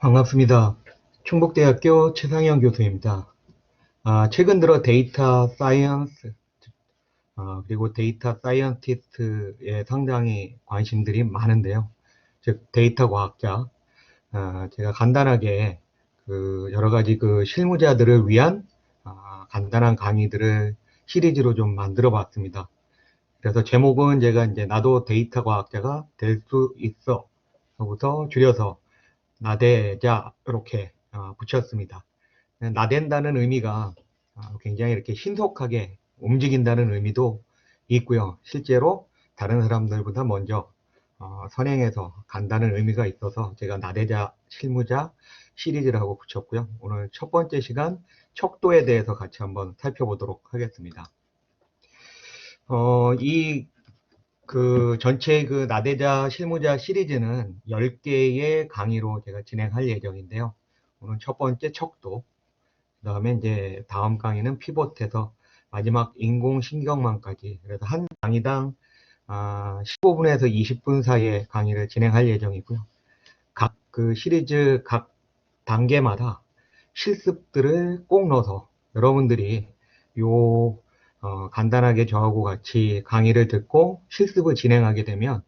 반갑습니다. 충북대학교 최상현 교수입니다. 최근 들어 데이터 사이언스, 그리고 데이터 사이언티스트에 상당히 관심들이 많은데요. 즉, 데이터 과학자, 제가 간단하게 여러 가지 실무자들을 위한 간단한 강의들을 시리즈로 좀 만들어 봤습니다. 그래서 제목은 제가 이제 나도 데이터 과학자가 될 수 있어. 부터 줄여서 나대자 이렇게 붙였습니다. 나댄다는 의미가 굉장히 이렇게 신속하게 움직인다는 의미도 있고요. 실제로 다른 사람들보다 먼저 선행해서 간다는 의미가 있어서 제가 나대자 실무자 시리즈라고 붙였고요. 오늘 첫 번째 시간 척도에 대해서 같이 한번 살펴보도록 하겠습니다. 이 전체 나대자 실무자 시리즈는 10개의 강의로 제가 진행할 예정인데요. 오늘 첫 번째 척도, 그 다음에 이제 다음 강의는 피봇해서 마지막 인공신경망까지, 그래서 한 강의당 15분에서 20분 사이의 강의를 진행할 예정이고요. 각 시리즈 각 단계마다 실습들을 꼭 넣어서 여러분들이 간단하게 저하고 같이 강의를 듣고 실습을 진행하게 되면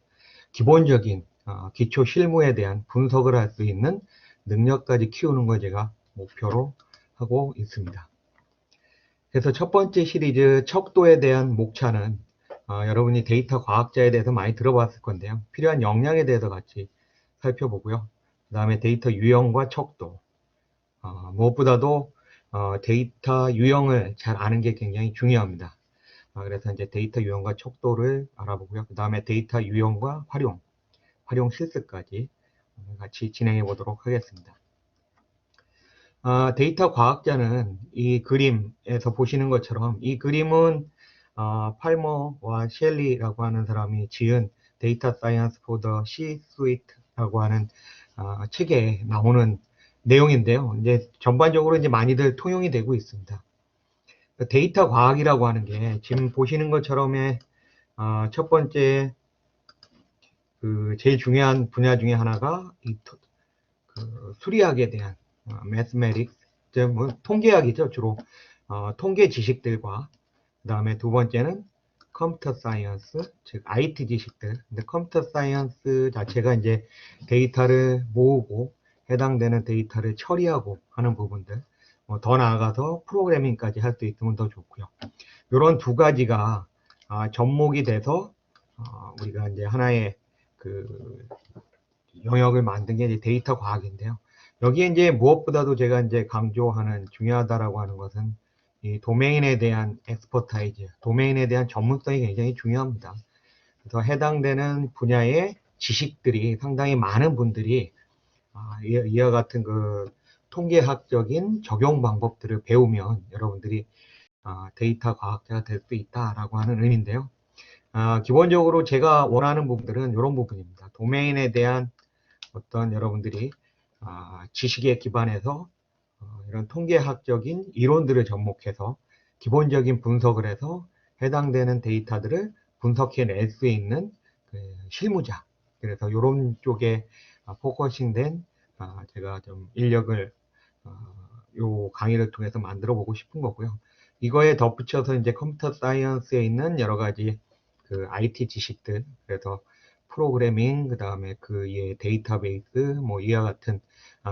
기본적인 기초 실무에 대한 분석을 할 수 있는 능력까지 키우는 걸 제가 목표로 하고 있습니다. 그래서 첫 번째 시리즈 척도에 대한 목차는 여러분이 데이터 과학자에 대해서 많이 들어봤을 건데요. 필요한 역량에 대해서 같이 살펴보고요. 그 다음에 데이터 유형과 척도, 무엇보다도 데이터 유형을 잘 아는 게 굉장히 중요합니다. 그래서 이제 데이터 유형과 척도를 알아보고요. 그 다음에 데이터 유형과 활용 실습까지 같이 진행해 보도록 하겠습니다. 데이터 과학자는 이 그림에서 보시는 것처럼 이 그림은 팔머와 셸리라고 하는 사람이 지은 데이터 사이언스 포 더 C-수이트라고 하는 책에 나오는 내용인데요. 이제 전반적으로 이제 많이들 통용이 되고 있습니다. 데이터 과학이라고 하는 게 지금 보시는 것처럼의 첫 번째 제일 중요한 분야 중에 하나가 수리학에 대한 mathematics, 뭐 통계학이죠. 주로 통계 지식들과 그 다음에 두 번째는 컴퓨터 사이언스, 즉 IT 지식들. 근데 컴퓨터 사이언스 자체가 이제 데이터를 모으고 해당되는 데이터를 처리하고 하는 부분들. 더 나아가서 프로그래밍까지 할 수 있으면 더 좋고요. 이런 두 가지가 접목이 돼서 우리가 이제 하나의 영역을 만든 게 이제 데이터 과학인데요. 여기에 이제 무엇보다도 제가 이제 강조하는 중요하다라고 하는 것은 이 도메인에 대한 엑스퍼타이즈, 도메인에 대한 전문성이 굉장히 중요합니다. 그래서 해당되는 분야의 지식들이 상당히 많은 분들이 이와 같은 통계학적인 적용 방법들을 배우면 여러분들이 데이터 과학자가 될 수 있다라고 하는 의미인데요. 기본적으로 제가 원하는 부분들은 이런 부분입니다. 도메인에 대한 어떤 여러분들이 지식에 기반해서 이런 통계학적인 이론들을 접목해서 기본적인 분석을 해서 해당되는 데이터들을 분석해낼 수 있는 실무자. 그래서 이런 쪽에 포커싱된 제가 좀 인력을 요 강의를 통해서 만들어 보고 싶은 거고요. 이거에 덧붙여서 이제 컴퓨터 사이언스에 있는 여러 가지 IT 지식들, 그래서 프로그래밍, 그 다음에 이에 데이터베이스, 뭐 이와 같은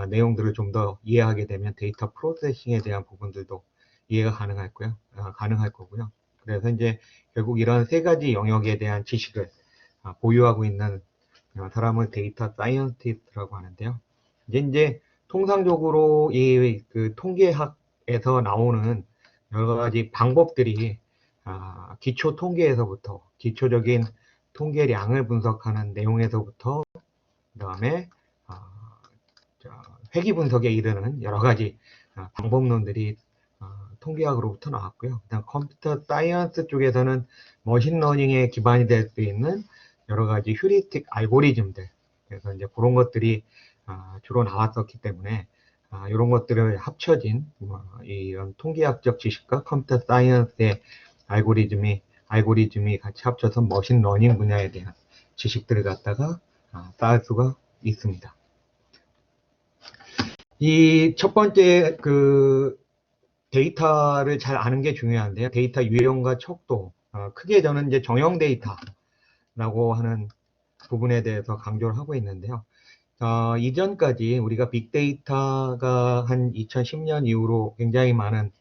내용들을 좀 더 이해하게 되면 데이터 프로세싱에 대한 부분들도 이해가 가능할 거고요. 그래서 이제 결국 이런 세 가지 영역에 대한 지식을 보유하고 있는 사람을 데이터 사이언티스트라고 하는데요. 이제 통상적으로 이 통계학에서 나오는 여러 가지 방법들이 기초 통계에서부터 기초적인 통계량을 분석하는 내용에서부터 그다음에 회귀 분석에 이르는 여러 가지 방법론들이 통계학으로부터 나왔고요. 그다음 컴퓨터 사이언스 쪽에서는 머신러닝에 기반이 될 수 있는 여러 가지 휴리스틱 알고리즘들, 그래서 이제 그런 것들이 주로 나왔었기 때문에 이런 것들을 합쳐진 이런 통계학적 지식과 컴퓨터 사이언스의 알고리즘이 같이 합쳐서 머신러닝 분야에 대한 지식들을 갖다가 쌓을 수가 있습니다. 이 첫 번째 데이터를 잘 아는 게 중요한데요. 데이터 유형과 척도. 크게 저는 이제 정형 데이터라고 하는 부분에 대해서 강조를 하고 있는데요. 이전까지 우리가 빅데이터가 한 2010년 이후로 굉장히 많은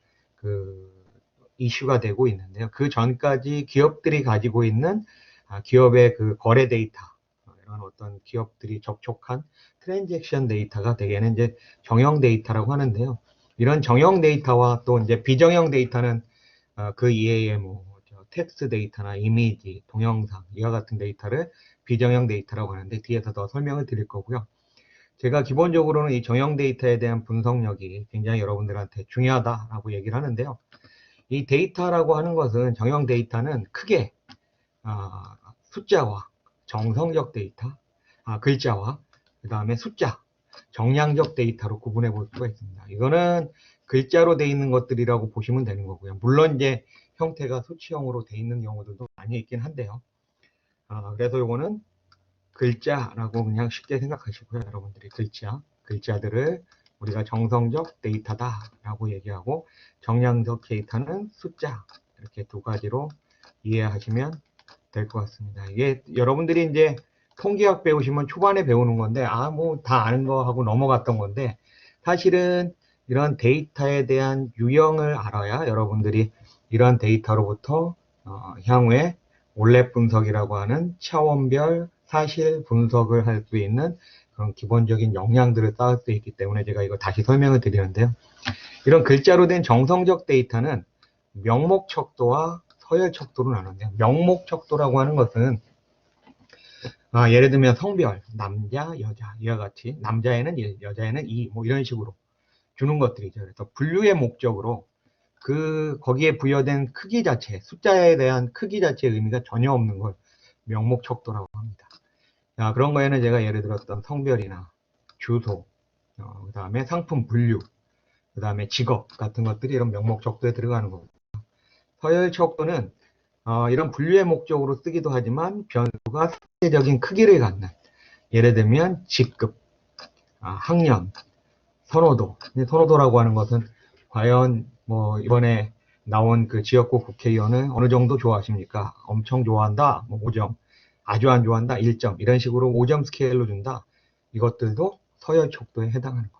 이슈가 되고 있는데요. 그 전까지 기업들이 가지고 있는 기업의 거래 데이터, 이런 어떤 기업들이 접촉한 트랜잭션 데이터가 대개는 이제 정형 데이터라고 하는데요. 이런 정형 데이터와 또 이제 비정형 데이터는 그 이외에 텍스트 데이터나 이미지, 동영상 이와 같은 데이터를 비정형 데이터라고 하는데 뒤에서 더 설명을 드릴 거고요. 제가 기본적으로는 이 정형 데이터에 대한 분석력이 굉장히 여러분들한테 중요하다라고 얘기를 하는데요. 이 데이터라고 하는 것은 정형 데이터는 크게 숫자와 정성적 데이터, 글자와 그 다음에 숫자, 정량적 데이터로 구분해 볼 수가 있습니다. 이거는 글자로 돼 있는 것들이라고 보시면 되는 거고요. 물론 이제 형태가 수치형으로 돼 있는 경우들도 많이 있긴 한데요. 그래서 이거는 글자라고 그냥 쉽게 생각하시고요. 여러분들이 글자들을 우리가 정성적 데이터다라고 얘기하고 정량적 데이터는 숫자, 이렇게 두 가지로 이해하시면 될 것 같습니다. 이게 여러분들이 이제 통계학 배우시면 초반에 배우는 건데 뭐 다 아는 거 하고 넘어갔던 건데 사실은 이런 데이터에 대한 유형을 알아야 여러분들이 이런 데이터로부터 향후에 올랩 분석이라고 하는 차원별 사실 분석을 할 수 있는 그런 기본적인 역량들을 쌓을 수 있기 때문에 제가 이거 다시 설명을 드리는데요. 이런 글자로 된 정성적 데이터는 명목 척도와 서열 척도로 나누는데요. 명목 척도라고 하는 것은 예를 들면 성별, 남자, 여자 이와 같이 남자에는 1, 여자에는 2, 뭐 이런 식으로 주는 것들이죠. 그래서 분류의 목적으로 거기에 부여된 크기 자체, 숫자에 대한 크기 자체의 의미가 전혀 없는 걸 명목 척도라고 합니다. 그런 거에는 제가 예를 들었던 성별이나 주소, 그 다음에 상품 분류, 그 다음에 직업 같은 것들이 이런 명목 척도에 들어가는 거고, 서열 척도는 이런 분류의 목적으로 쓰기도 하지만 변수가 상대적인 크기를 갖는, 예를 들면 직급, 학년, 선호도. 선호도라고 하는 것은 과연 이번에 나온 그 지역구 국회의원을 어느 정도 좋아하십니까? 엄청 좋아한다, 5점. 아주 안 좋아한다, 1점. 이런 식으로 5점 스케일로 준다. 이것들도 서열 척도에 해당하는 거예요.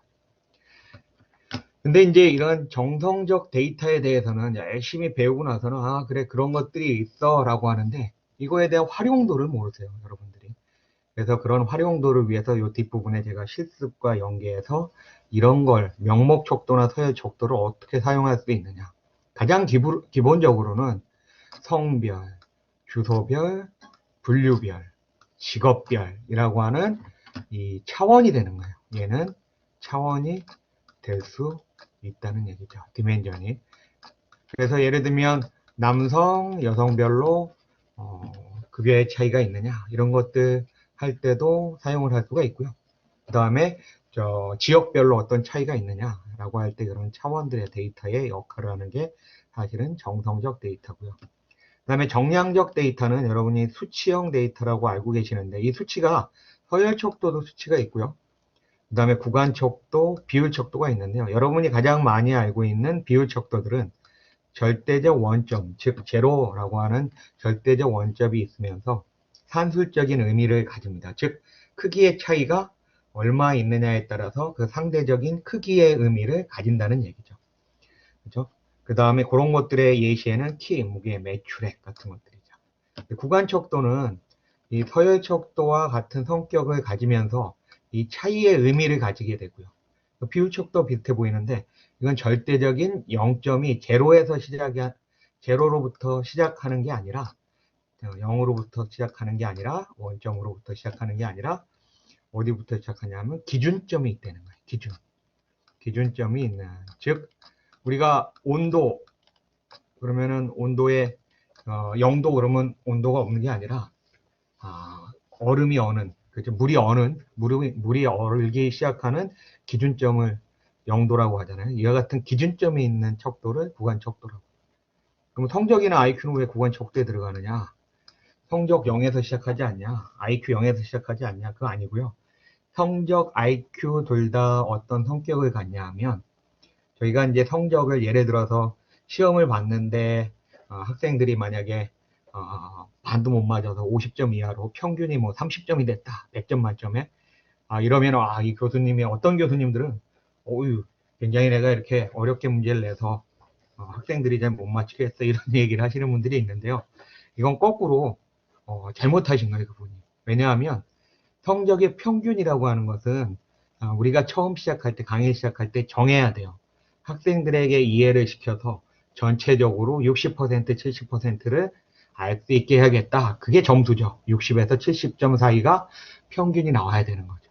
근데 이제 이런 정성적 데이터에 대해서는 열심히 배우고 나서는 그래 그런 것들이 있어 라고 하는데 이거에 대한 활용도를 모르세요, 여러분들이. 그래서 그런 활용도를 위해서 이 뒷부분에 제가 실습과 연계해서 이런 걸 명목 척도나 서열 척도를 어떻게 사용할 수 있느냐. 가장 기본적으로는 성별, 주소별, 분류별, 직업별이라고 하는 이 차원이 되는 거예요. 얘는 차원이 될 수 있다는 얘기죠. 디멘전이. 그래서 예를 들면 남성, 여성별로 급여의 차이가 있느냐 이런 것들 할 때도 사용을 할 수가 있고요. 그 다음에 지역별로 어떤 차이가 있느냐라고 할 때 그런 차원들의 데이터의 역할을 하는 게 사실은 정성적 데이터고요. 그 다음에 정량적 데이터는 여러분이 수치형 데이터라고 알고 계시는데 이 수치가 서열 척도도 수치가 있고요. 그 다음에 구간 척도, 비율 척도가 있는데요. 여러분이 가장 많이 알고 있는 비율 척도들은 절대적 원점, 즉 제로라고 하는 절대적 원점이 있으면서 산술적인 의미를 가집니다. 즉 크기의 차이가 얼마 있느냐에 따라서 그 상대적인 크기의 의미를 가진다는 얘기죠. 그렇죠? 그 다음에 그런 것들의 예시에는 키, 무게, 매출액 같은 것들이죠. 구간 척도는 이 서열 척도와 같은 성격을 가지면서 이 차이의 의미를 가지게 되고요. 비율 척도 비슷해 보이는데 이건 절대적인 0점이 제로로부터 시작하는 게 아니라 0으로부터 시작하는 게 아니라 원점으로부터 시작하는 게 아니라 어디부터 시작하냐면 기준점이 있다는 거예요. 기준점이 있는, 즉 우리가 온도 그러면은 온도에 0도 그러면 온도가 없는 게 아니라 얼음이 어는, 그렇죠? 물이 얼기 시작하는 기준점을 0도라고 하잖아요. 이와 같은 기준점이 있는 척도를 구간 척도라고. 그럼 성적이나 IQ는 왜 구간 척도에 들어가느냐? 성적 0에서 시작하지 않냐? IQ 0에서 시작하지 않냐? 그거 아니고요. 성적, IQ 둘 다 어떤 성격을 갖냐 하면, 저희가 이제 성적을 예를 들어서 시험을 봤는데 학생들이 만약에 반도 못 맞아서 50점 이하로 평균이 뭐 30점이 됐다. 100점 만점에. 이러면 이 교수님이 어떤 교수님들은 어유 굉장히 내가 이렇게 어렵게 문제를 내서 학생들이 잘 못 맞추겠어 이런 얘기를 하시는 분들이 있는데요. 이건 거꾸로 잘못하신 거예요, 그분이. 왜냐하면 성적의 평균이라고 하는 것은 우리가 처음 시작할 때, 강의 시작할 때 정해야 돼요. 학생들에게 이해를 시켜서 전체적으로 60%, 70%를 알 수 있게 해야겠다. 그게 점수죠. 60에서 70점 사이가 평균이 나와야 되는 거죠.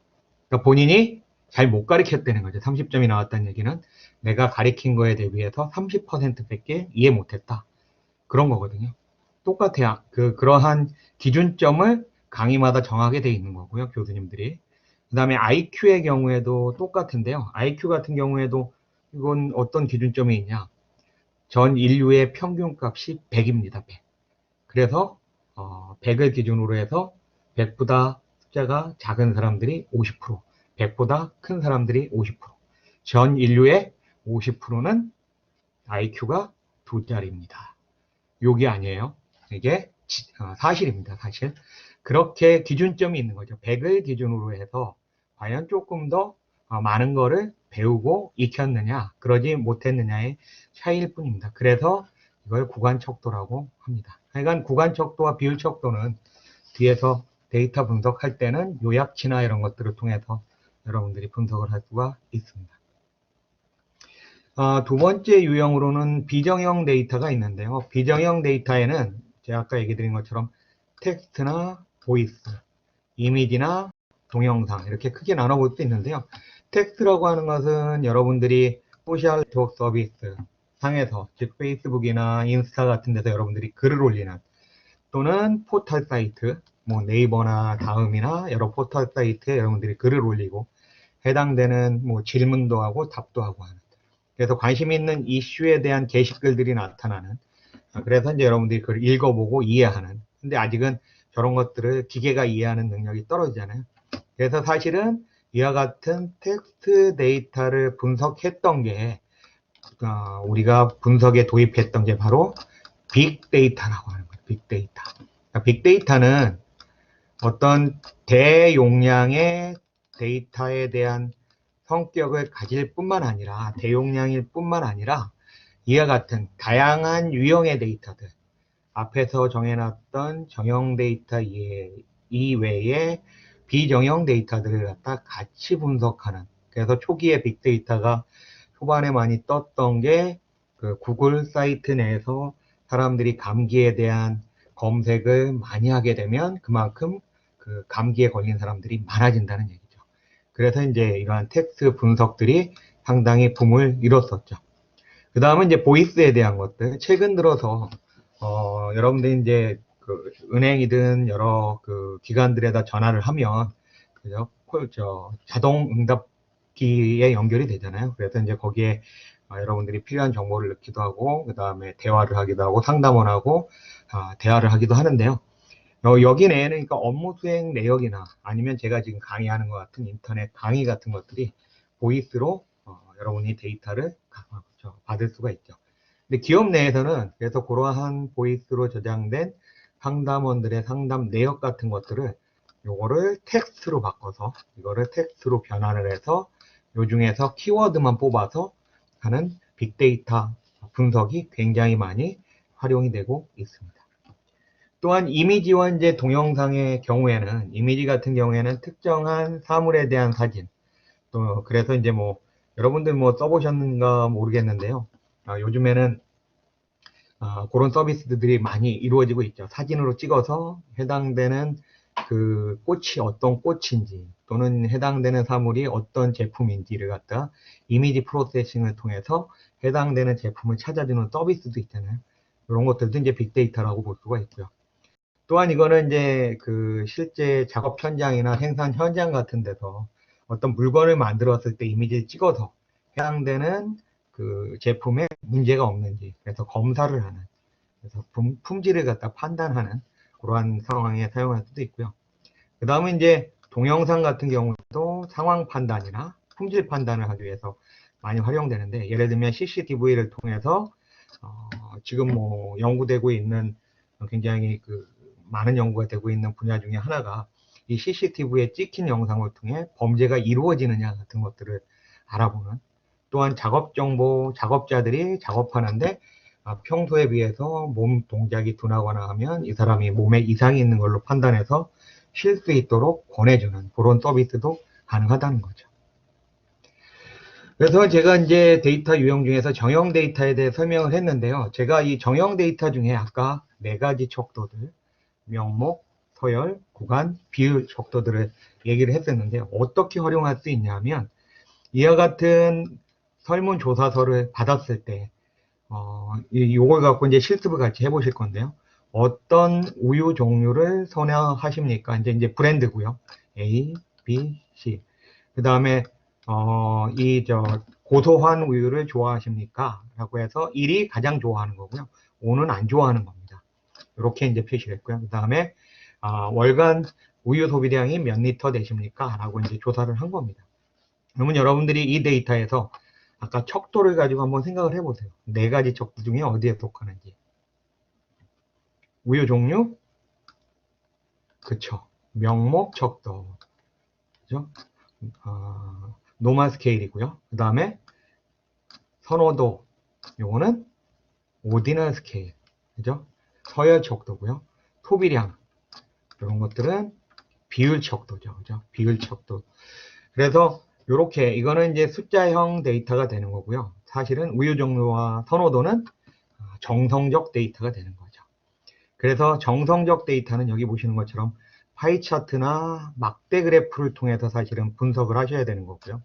그러니까 본인이 잘 못 가르쳤다는 거죠. 30점이 나왔다는 얘기는 내가 가르친 거에 대비해서 30%밖에 이해 못했다. 그런 거거든요. 똑같아요. 그러한 기준점을 강의마다 정하게 돼 있는 거고요. 교수님들이. 그 다음에 IQ의 경우에도 똑같은데요. IQ 같은 경우에도 이건 어떤 기준점이 있냐. 전 인류의 평균값이 100입니다. 100. 그래서 100을 기준으로 해서 100보다 숫자가 작은 사람들이 50%, 100보다 큰 사람들이 50%. 전 인류의 50%는 IQ가 2자리입니다. 욕이 아니에요. 이게 사실입니다. 사실. 그렇게 기준점이 있는 거죠. 100을 기준으로 해서 과연 조금 더 많은 거를 배우고 익혔느냐, 그러지 못했느냐의 차이일 뿐입니다. 그래서 이걸 구간척도라고 합니다. 하여간 구간척도와 비율척도는 뒤에서 데이터 분석할 때는 요약치나 이런 것들을 통해서 여러분들이 분석을 할 수가 있습니다. 두 번째 유형으로는 비정형 데이터가 있는데요. 비정형 데이터에는 제가 아까 얘기 드린 것처럼 텍스트나 보이스, 이미지나 동영상 이렇게 크게 나눠볼 수 있는데요. 텍스트라고 하는 것은 여러분들이 소셜 네트워크 서비스 상에서, 즉 페이스북이나 인스타 같은 데서 여러분들이 글을 올리는, 또는 포털 사이트, 뭐 네이버나 다음이나 여러 포털 사이트에 여러분들이 글을 올리고 해당되는 뭐 질문도 하고 답도 하고 하는, 그래서 관심 있는 이슈에 대한 게시글들이 나타나는, 그래서 이제 여러분들이 그걸 읽어보고 이해하는, 근데 아직은 저런 것들을 기계가 이해하는 능력이 떨어지잖아요. 그래서 사실은 이와 같은 텍스트 데이터를 분석했던 게 우리가 분석에 도입했던 게 바로 빅데이터라고 하는 거예요. 빅데이터. 그러니까 빅데이터는 어떤 대용량의 데이터에 대한 성격을 가질 뿐만 아니라, 대용량일 뿐만 아니라 이와 같은 다양한 유형의 데이터들, 앞에서 정해놨던 정형 데이터 이외에 비정형 데이터들을 갖다 같이 분석하는, 그래서 초기에 빅데이터가 초반에 많이 떴던 게 그 구글 사이트 내에서 사람들이 감기에 대한 검색을 많이 하게 되면 그만큼 그 감기에 걸린 사람들이 많아진다는 얘기죠. 그래서 이제 이러한 텍스트 분석들이 상당히 붐을 이뤘었죠. 그 다음은 이제 보이스에 대한 것들. 최근 들어서, 여러분들이 이제 그 은행이든 여러 그 기관들에다 전화를 하면, 그죠? 자동 응답기에 연결이 되잖아요. 그래서 이제 거기에 여러분들이 필요한 정보를 넣기도 하고, 그 다음에 대화를 하기도 하고, 상담을 하고, 대화를 하기도 하는데요. 여기 내에는 그러니까 업무 수행 내역이나 아니면 제가 지금 강의하는 것 같은 인터넷 강의 같은 것들이 보이스로 여러분이 데이터를 받을 수가 있죠. 근데 기업 내에서는 그래서 그러한 보이스로 저장된 상담원들의 상담 내역 같은 것들을 요거를 텍스트로 바꿔서 이거를 텍스트로 변환을 해서 요 중에서 키워드만 뽑아서 하는 빅데이터 분석이 굉장히 많이 활용이 되고 있습니다. 또한 이미지와 이제 동영상의 경우에는, 이미지 같은 경우에는 특정한 사물에 대한 사진, 또 그래서 이제 뭐 여러분들 뭐 써보셨는가 모르겠는데요. 요즘에는 그런 서비스들이 많이 이루어지고 있죠. 사진으로 찍어서 해당되는 그 꽃이 어떤 꽃인지, 또는 해당되는 사물이 어떤 제품인지를 갖다 이미지 프로세싱을 통해서 해당되는 제품을 찾아주는 서비스도 있잖아요. 이런 것들도 이제 빅데이터라고 볼 수가 있고요. 또한 이거는 이제 그 실제 작업 현장이나 생산 현장 같은 데서 어떤 물건을 만들었을 때 이미지를 찍어서 해당되는 그 제품에 문제가 없는지, 그래서 검사를 하는, 그래서 품질을 갖다 판단하는 그러한 상황에 사용할 수도 있고요. 그 다음에 이제 동영상 같은 경우도 상황 판단이나 품질 판단을 하기 위해서 많이 활용되는데, 예를 들면 CCTV를 통해서 지금 뭐 연구되고 있는 굉장히 많은 연구가 되고 있는 분야 중에 하나가 이 CCTV에 찍힌 영상을 통해 범죄가 이루어지느냐 같은 것들을 알아보는, 또한 작업 정보, 작업자들이 작업하는데 평소에 비해서 몸 동작이 둔하거나 하면 이 사람이 몸에 이상이 있는 걸로 판단해서 쉴 수 있도록 권해주는 그런 서비스도 가능하다는 거죠. 그래서 제가 이제 데이터 유형 중에서 정형 데이터에 대해 설명을 했는데요. 제가 이 정형 데이터 중에 아까 4가지 척도들, 명목, 서열, 구간, 비율 척도들을 얘기를 했었는데, 어떻게 활용할 수 있냐면 이와 같은 설문조사서를 받았을 때 요걸 갖고 이제 실습을 같이 해보실 건데요. 어떤 우유 종류를 선호하십니까? 이제 브랜드고요. A, B, C. 그 다음에 고소한 우유를 좋아하십니까? 라고 해서 1이 가장 좋아하는 거고요. 5는 안 좋아하는 겁니다. 이렇게 이제 표시를 했고요. 그 다음에 월간 우유 소비량이 몇 리터 되십니까? 라고 이제 조사를 한 겁니다. 그러면 여러분들이 이 데이터에서 아까 척도를 가지고 한번 생각을 해보세요. 4가지 척도 중에 어디에 속하는지. 우유 종류? 그쵸. 명목 척도. 그죠? 노멀 스케일이고요. 그 다음에 선호도. 요거는 오디널 스케일. 그죠? 서열 척도고요. 소비량. 이런 것들은 비율 척도죠. 그죠? 비율 척도. 그래서 요렇게 이거는 이제 숫자형 데이터가 되는 거고요. 사실은 우유 종류와 선호도는 정성적 데이터가 되는 거죠. 그래서 정성적 데이터는 여기 보시는 것처럼 파이 차트나 막대 그래프를 통해서 사실은 분석을 하셔야 되는 거고요.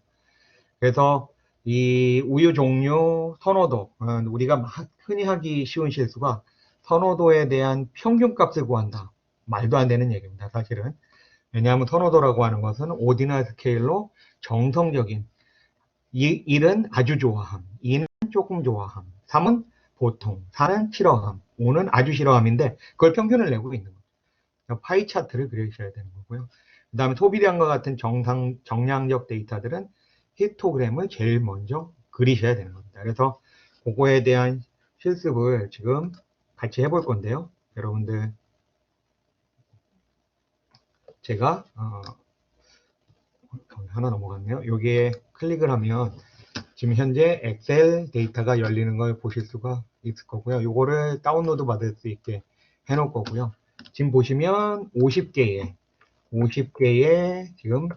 그래서 이 우유 종류 선호도, 우리가 흔히 하기 쉬운 실수가 선호도에 대한 평균값을 구한다. 말도 안 되는 얘기입니다, 사실은. 왜냐하면 선호도라고 하는 것은 오디널 스케일로 정성적인, 1은 아주 좋아함, 2는 조금 좋아함, 3은 보통, 4는 싫어함, 5는 아주 싫어함인데 그걸 평균을 내고 있는 거죠. 파이 차트를 그리셔야 되는 거고요. 그 다음에 소비량과 같은 정량적 데이터들은 히스토그램을 제일 먼저 그리셔야 되는 겁니다. 그래서 그거에 대한 실습을 지금 같이 해볼 건데요. 여러분들 제가 하나 넘어갔네요. 여기에 클릭을 하면 지금 현재 엑셀 데이터가 열리는 걸 보실 수가 있을 거고요. 이거를 다운로드 받을 수 있게 해놓을 거고요. 지금 보시면 50개의 지금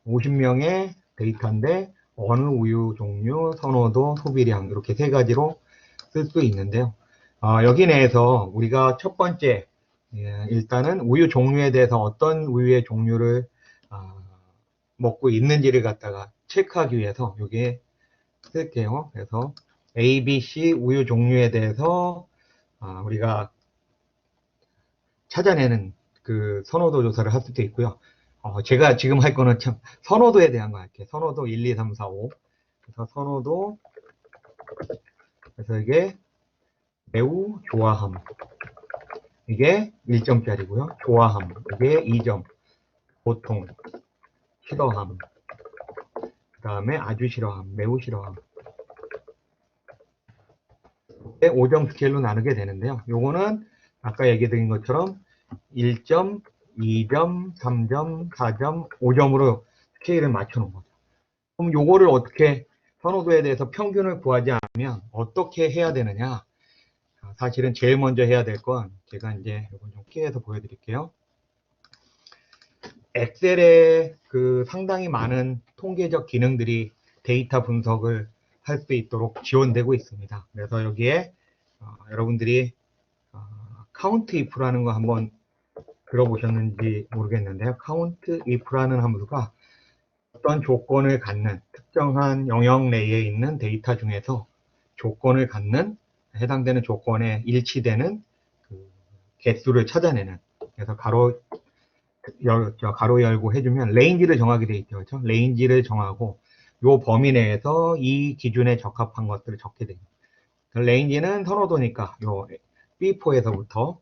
50명의 데이터인데 어느 우유 종류, 선호도, 소비량 이렇게 3가지로 쓸 수 있는데요. 여기 내에서 우리가 첫 번째 일단은 우유 종류에 대해서 어떤 우유의 종류를 먹고 있는지를 갖다가 체크하기 위해서 여기에 쓸게요. 그래서 A, B, C 우유 종류에 대해서 우리가 찾아내는 그 선호도 조사를 할 수도 있고요. 제가 지금 할 거는 참 선호도에 대한 거 할게요. 선호도 1, 2, 3, 4, 5. 그래서 선호도, 그래서 이게 매우 좋아함. 이게 1점짜리고요. 좋아함. 이게 2점. 보통, 싫어함. 그 다음에 아주 싫어함. 매우 싫어함. 5점 스케일로 나누게 되는데요. 요거는 아까 얘기 드린 것처럼 1점, 2점, 3점, 4점, 5점으로 스케일을 맞춰 놓은 거죠. 그럼 요거를 어떻게 선호도에 대해서 평균을 구하지 않으면 어떻게 해야 되느냐? 사실은 제일 먼저 해야 될 건 제가 이제 이걸 좀 끼해서 보여드릴게요. 엑셀에 상당히 많은 통계적 기능들이 데이터 분석을 할 수 있도록 지원되고 있습니다. 그래서 여기에 여러분들이 count if라는 거 한번 들어보셨는지 모르겠는데요. count if라는 함수가 어떤 조건을 갖는 특정한 영역 내에 있는 데이터 중에서 조건을 갖는 해당되는 조건에 일치되는 개수를 찾아내는, 그래서 가로 열고 해주면 레인지를 정하게 돼 있죠. 그렇죠? 레인지를 정하고 요 범위 내에서 이 기준에 적합한 것들을 적게 됩니다. 레인지는 선호도니까 요 B4에서부터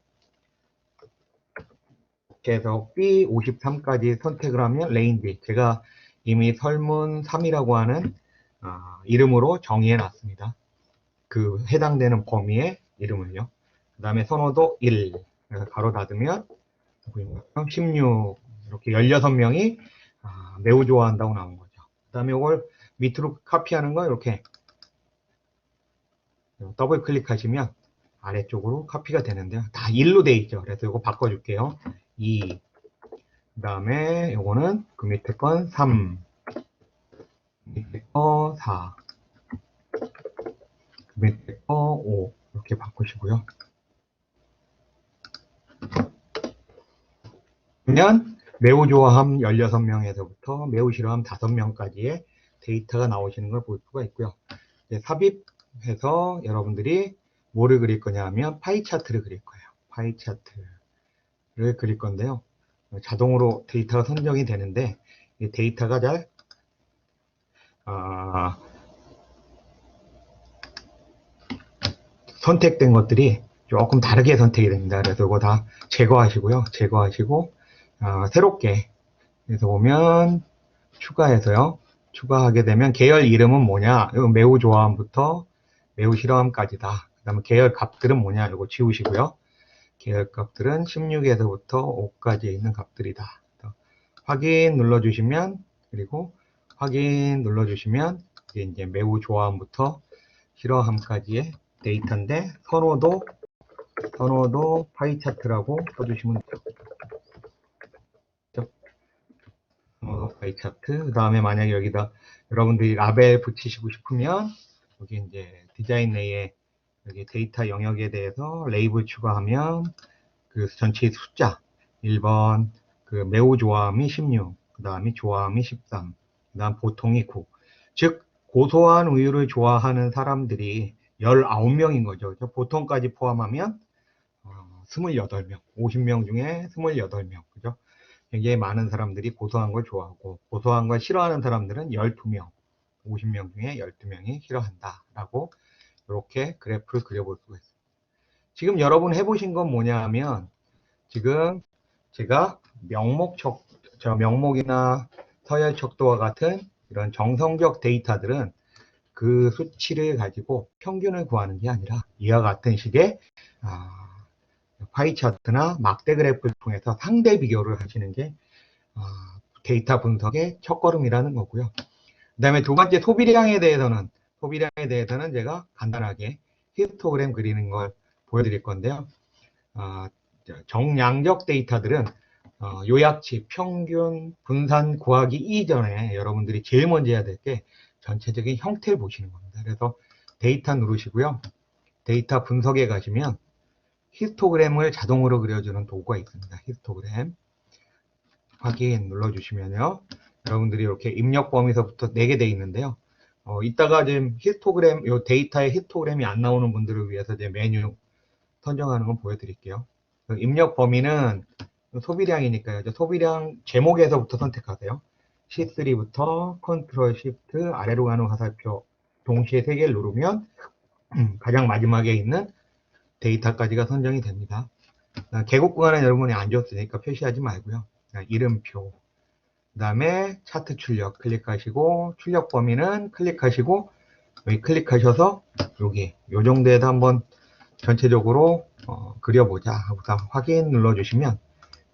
해서 B53까지 선택을 하면 레인지, 제가 이미 설문 3이라고 하는 이름으로 정의해 놨습니다. 그 해당되는 범위의 이름을요. 그 다음에 선호도 1, 그래서 가로 닫으면 16, 이렇게 16명이 매우 좋아한다고 나온 거죠. 그 다음에 이걸 밑으로 카피하는 거 이렇게 더블 클릭하시면 아래쪽으로 카피가 되는데요. 다 1로 돼 있죠. 그래서 이거 바꿔줄게요. 2, 그 다음에 요거는 그 밑에 건 3, 밑에 거 4, 그 밑에 거 5 이렇게 바꾸시고요. 그러면 매우 좋아함 16명에서부터 매우 싫어함 5명까지의 데이터가 나오시는 걸 볼 수가 있고요. 삽입해서 여러분들이 뭐를 그릴 거냐 하면 파이 차트를 그릴 거예요. 파이 차트를 그릴 건데요. 자동으로 데이터가 선정이 되는데 이 데이터가 잘 선택된 것들이 조금 다르게 선택이 됩니다. 그래서 이거 다 제거하시고요. 제거하시고 새롭게 그래서 보면 추가해서요. 추가하게 되면 계열 이름은 뭐냐? 이거 매우 좋아함부터 매우 싫어함까지다. 그 다음에 계열 값들은 뭐냐? 이거 지우시고요. 계열 값들은 16에서부터 5까지 있는 값들이다. 확인 눌러주시면 그리고 확인 눌러주시면 이제 매우 좋아함부터 싫어함까지의 데이터인데 선호도 파이 차트라고 써주시면 돼요. 선호도 파이 차트. 그 다음에 만약에 여기다 여러분들이 라벨 붙이시고 싶으면 여기 이제 디자인 내에 여기 데이터 영역에 대해서 레이블 추가하면 그 전체 숫자 1번 그 매우 좋아함이 16, 그 다음에 좋아함이 13, 그 다음 보통이 9. 즉 고소한 우유를 좋아하는 사람들이 19명인 거죠. 보통까지 포함하면 28명, 50명 중에 28명, 그죠? 굉장히 많은 사람들이 고소한 걸 좋아하고 고소한 걸 싫어하는 사람들은 12명, 50명 중에 12명이 싫어한다 라고 이렇게 그래프를 그려볼 수가 있습니다. 지금 여러분 해보신 건 뭐냐 하면 지금 제가 명목이나 서열 척도와 같은 이런 정성적 데이터들은 그 수치를 가지고 평균을 구하는 게 아니라 이와 같은 식의 파이 차트나 막대 그래프를 통해서 상대 비교를 하시는 게 데이터 분석의 첫걸음이라는 거고요. 그 다음에 두 번째 소비량에 대해서는 제가 간단하게 히스토그램 그리는 걸 보여드릴 건데요. 정량적 데이터들은 요약치, 평균, 분산 구하기 이전에 여러분들이 제일 먼저 해야 될 게 전체적인 형태를 보시는 겁니다. 그래서 데이터 누르시고요. 데이터 분석에 가시면 히스토그램을 자동으로 그려주는 도구가 있습니다. 히스토그램 확인 눌러주시면요. 여러분들이 이렇게 입력 범위서부터 4개 돼 있는데요. 이따가 지금 히스토그램, 요 데이터에 히스토그램이 안 나오는 분들을 위해서 이제 메뉴 선정하는 건 보여드릴게요. 입력 범위는 소비량이니까요. 소비량 제목에서부터 선택하세요. C3부터 컨트롤 시프트 아래로 가는 화살표 동시에 3개를 누르면 가장 마지막에 있는 데이터까지가 선정이 됩니다. 계곡 구간은 여러분이 안 줬으니까 표시하지 말고요. 이름표, 그 다음에 차트 출력 클릭하시고 출력 범위는 클릭하시고 여기 클릭하셔서 여기 요 정도에다 한번 전체적으로 그려보자 하고서 확인 눌러주시면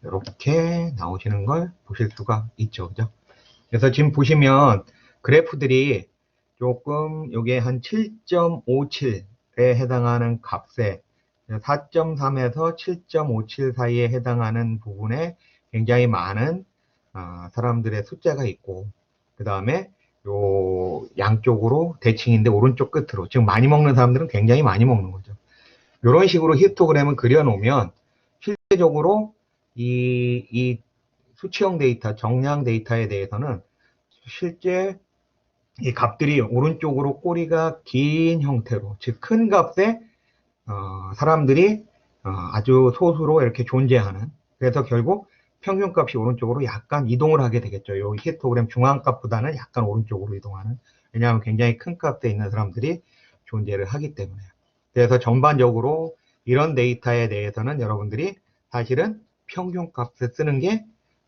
이렇게 나오시는 걸 보실 수가 있죠. 그죠? 그래서 지금 보시면 그래프들이 조금 요게 한 7.57에 해당하는 값에 4.3에서 7.57 사이에 해당하는 부분에 굉장히 많은 사람들의 숫자가 있고 그 다음에 요 양쪽으로 대칭인데 오른쪽 끝으로 지금 많이 먹는 사람들은 굉장히 많이 먹는 거죠. 이런 식으로 히스토그램을 그려놓으면 실제적으로 이 수치형 데이터, 정량 데이터에 대해서는 실제 이 값들이 오른쪽으로 꼬리가 긴 형태로, 즉 큰 값에 사람들이 아주 소수로 이렇게 존재하는, 그래서 결국 평균값이 오른쪽으로 약간 이동을 하게 되겠죠. 이 히스토그램 중앙값보다는 약간 오른쪽으로 이동하는, 왜냐하면 굉장히 큰 값에 있는 사람들이 존재를 하기 때문에. 그래서 전반적으로 이런 데이터에 대해서는 여러분들이 사실은 평균값을 쓰는 게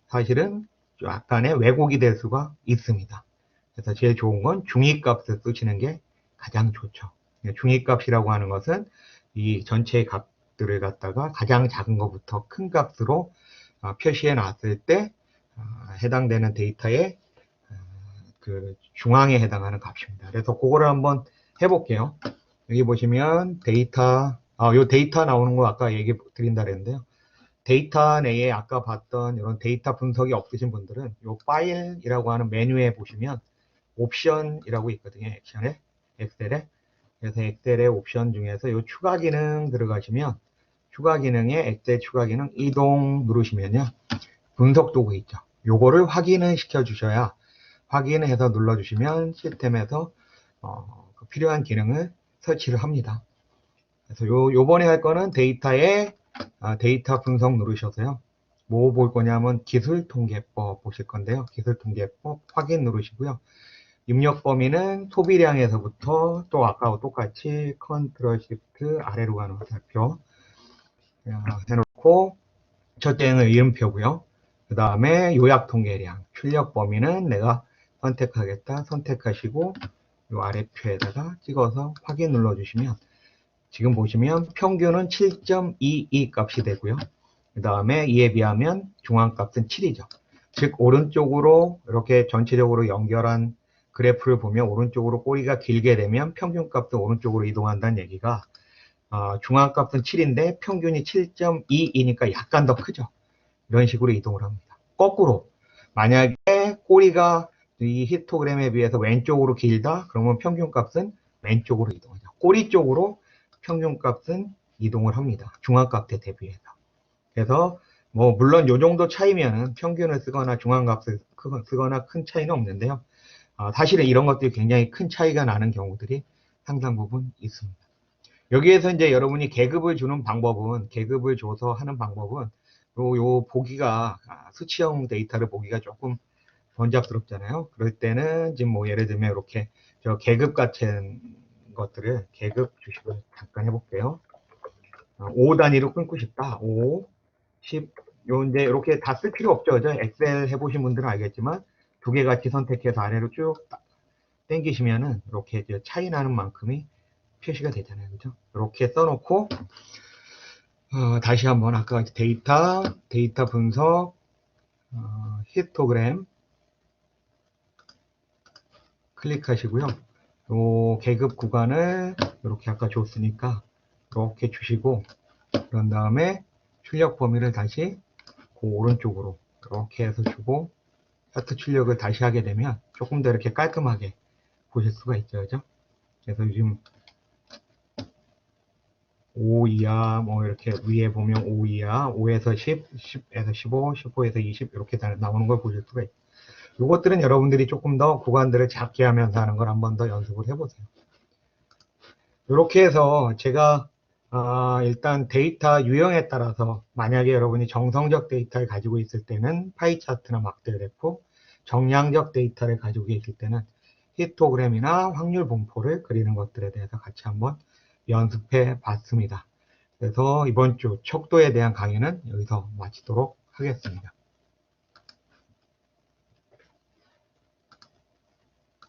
사실은 약간의 왜곡이 될 수가 있습니다. 그래서 제일 좋은 건 중위값을 쓰시는 게 가장 좋죠. 중위값이라고 하는 것은 이 전체의 값들을 갖다가 가장 작은 것부터 큰 값으로 표시해 놨을 때 해당되는 데이터의 그 중앙에 해당하는 값입니다. 그래서 그거를 한번 해볼게요. 여기 보시면 데이터, 요 데이터 나오는 거 아까 얘기 드린다 그랬는데요. 데이터 내에 아까 봤던 이런 데이터 분석이 없으신 분들은 요 파일이라고 하는 메뉴에 보시면 옵션이라고 있거든요. 엑셀에. 그래서 엑셀의 옵션 중에서 요 추가 기능 들어가시면 추가 기능에 엑셀 추가 기능 이동 누르시면요. 분석 도구 있죠. 요거를 확인을 시켜 주셔야 확인을 해서 눌러주시면 시스템에서 그 필요한 기능을 설치를 합니다. 그래서 요번에 할 거는 데이터 분석 누르셔서요. 뭐 볼 거냐면 기술 통계법 보실 건데요. 기술 통계법 확인 누르시고요. 입력 범위는 소비량에서부터 또 아까와 똑같이 컨트롤 시프트 아래로 가는 살표 해놓고 첫째는 이름표고요. 그 다음에 요약 통계량, 출력 범위는 내가 선택하겠다 선택하시고 요 아래표에다가 찍어서 확인 눌러주시면 지금 보시면 평균은 7.22 값이 되고요. 그 다음에 이에 비하면 중앙값은 7이죠. 즉 오른쪽으로 이렇게 전체적으로 연결한 그래프를 보면 오른쪽으로 꼬리가 길게 되면 평균값도 오른쪽으로 이동한다는 얘기가 중앙값은 7인데 평균이 7.22니까 약간 더 크죠. 이런 식으로 이동을 합니다. 거꾸로 만약에 꼬리가 이 히스토그램에 비해서 왼쪽으로 길다 그러면 평균값은 왼쪽으로 이동하죠. 꼬리 쪽으로 평균값은 이동을 합니다. 중앙값에 대비해서. 그래서 뭐 물론 이 정도 차이면은 평균을 쓰거나 중앙값을 쓰거나 큰 차이는 없는데요. 사실은 이런 것들이 굉장히 큰 차이가 나는 경우들이 상당 부분 있습니다. 여기에서 이제 여러분이 계급을 주는 방법은 계급을 줘서 하는 방법은 요 보기가 수치형 데이터를 보기가 조금 번잡스럽잖아요. 그럴 때는 지금 뭐 예를 들면 이렇게 저 계급 같은 것들을 계급 주식을 잠깐 해볼게요. 5 단위로 끊고 싶다. 5, 10, 요 이제 이렇게 다 쓸 필요 없죠. 그죠? 엑셀 해보신 분들은 알겠지만 두 개 같이 선택해서 아래로 쭉 당기시면은 이렇게 차이 나는 만큼이 표시가 되잖아요. 그죠? 이렇게 써놓고 다시 한번 아까 데이터 분석, 히스토그램 클릭하시고요. 요 계급 구간을 이렇게 아까 줬으니까 이렇게 주시고 그런 다음에 출력 범위를 다시 그 오른쪽으로 이렇게 해서 주고 차트 출력을 다시 하게 되면 조금 더 이렇게 깔끔하게 보실 수가 있죠. 그죠? 그래서 지금 5 이하 뭐 이렇게 위에 보면 5 이하 5에서 10, 10에서 15, 15에서 20 이렇게 나오는 걸 보실 수가 있어요. 이것들은 여러분들이 조금 더 구간들을 작게 하면서 하는 걸 한 번 더 연습을 해보세요. 이렇게 해서 제가 일단 데이터 유형에 따라서 만약에 여러분이 정성적 데이터를 가지고 있을 때는 파이 차트나 막대 그래프, 정량적 데이터를 가지고 계실 때는 히스토그램이나 확률 분포를 그리는 것들에 대해서 같이 한번 연습해 봤습니다. 그래서 이번 주 척도에 대한 강의는 여기서 마치도록 하겠습니다.